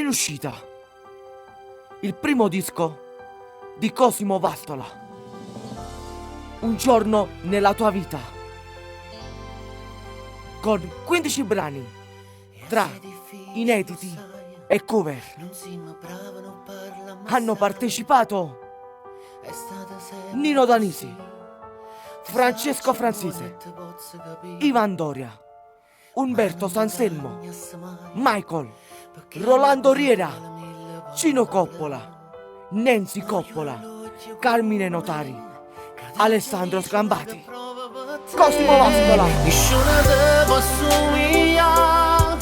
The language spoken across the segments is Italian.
in uscita il primo disco di Cosimo Vastola, Un giorno nella tua vita, con 15 brani tra inediti e cover. Hanno partecipato Nino Danisi, Francesco Franzese, Ivan Doria, Umberto Sanselmo, Michael, Rolando Riera, Cino Coppola, Nancy Coppola, Carmine Notari, Alessandro Scambati, Cosimo Vastola. Nessuno te può somigliare,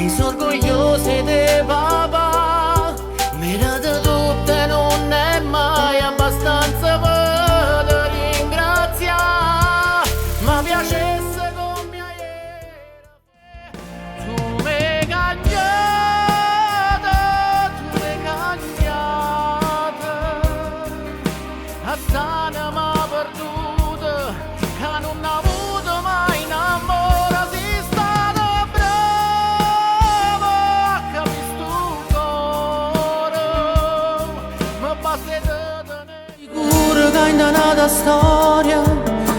sono orgoglioso di papà. Mira di tutte non è mai abbastanza per ringraziare. Ma piacesse come ieri, tu mi cagnate, assai mi ha perduto, che non ha avuto mai un amore. Sei stato bravo a capire sto cuore, ma basta tenere sicuro che in una storia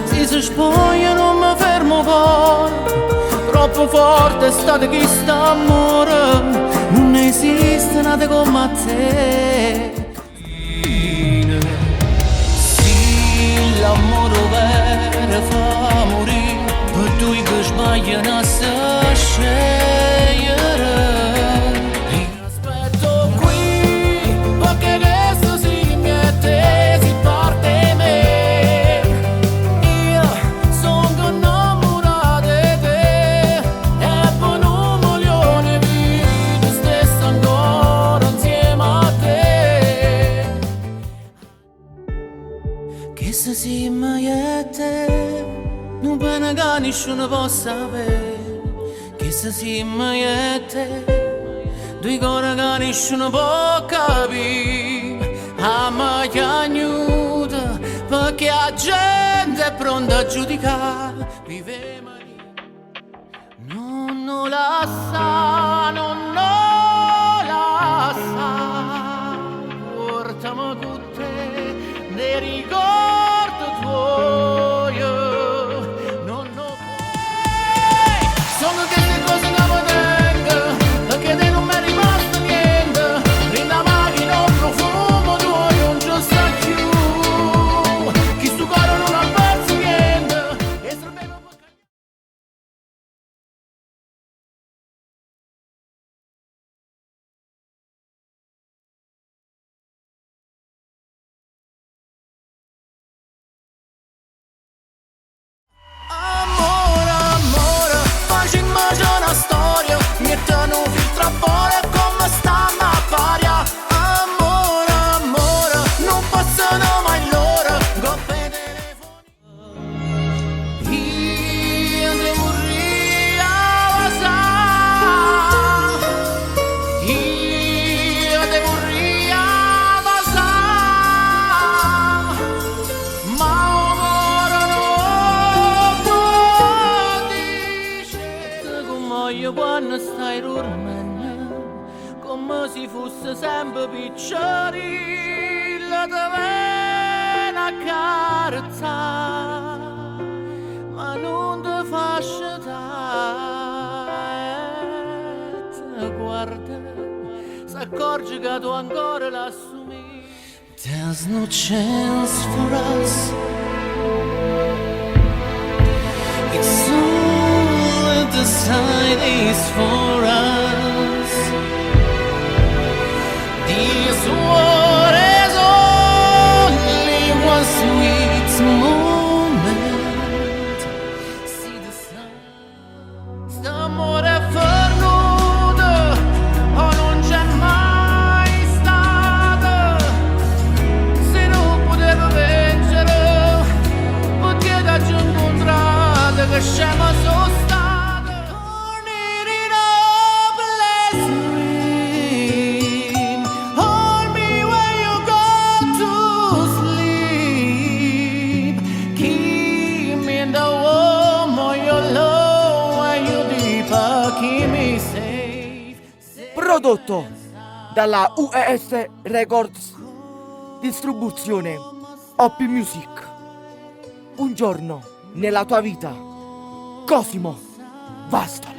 si spoglia non mi fermo poi. Troppo forte è stato questo amore, non esiste nada come te. L'amore vero fa morire, per tu che sbagliano a scegliere. Aspetto qui, perché questo si mette, si parte me. Io sono innamorato di te, e per un milione di vite stesso ancora insieme a te. Che se si maiete, non pena che nessuno possa sapere. Che se si maiete, due cose che nessuno può capire. A me chiagnuta, perché la gente è pronta a giudicare. Vive Maria, non la sa, non la sa. Portami con te, ne ricordo tuoi, non lo puoi. Sono delle cose che mi tengo, perché te non mi è rimasto niente. In la macchina un profumo tuo, non ci sta più. Chi sto cuore non ha perso niente, e sapevo perché. Amore, amore, facciamo una storia, mettono un filtro a fuori come stiamo a paria. Amore, amore, non passano mai l'ora, coppe telefoni. Io devo riavasare, io devo riavasare, ma ora non può dire come io quando stai dormendo, come se fosse sempre picciarilla, te viene a carezzare, ma non ti fa scettare, te guarda, s'accorge che tu ancora l'assumi. There's no chance for us. It's all the side is for us. This war is only one sweet moment. See the sun. St'amore è fornuto, o non c'è mai stato. Se non potevo vincere, perché da giù incontrato che scemo sono stato. Torni in hopeless dream, hold me when you go to sleep. Keep me in the warm of your love when you deep, keep me safe. Prodotto dalla UES Records, distribuzione OP Music. Un giorno nella tua vita, Cosimo Vastola.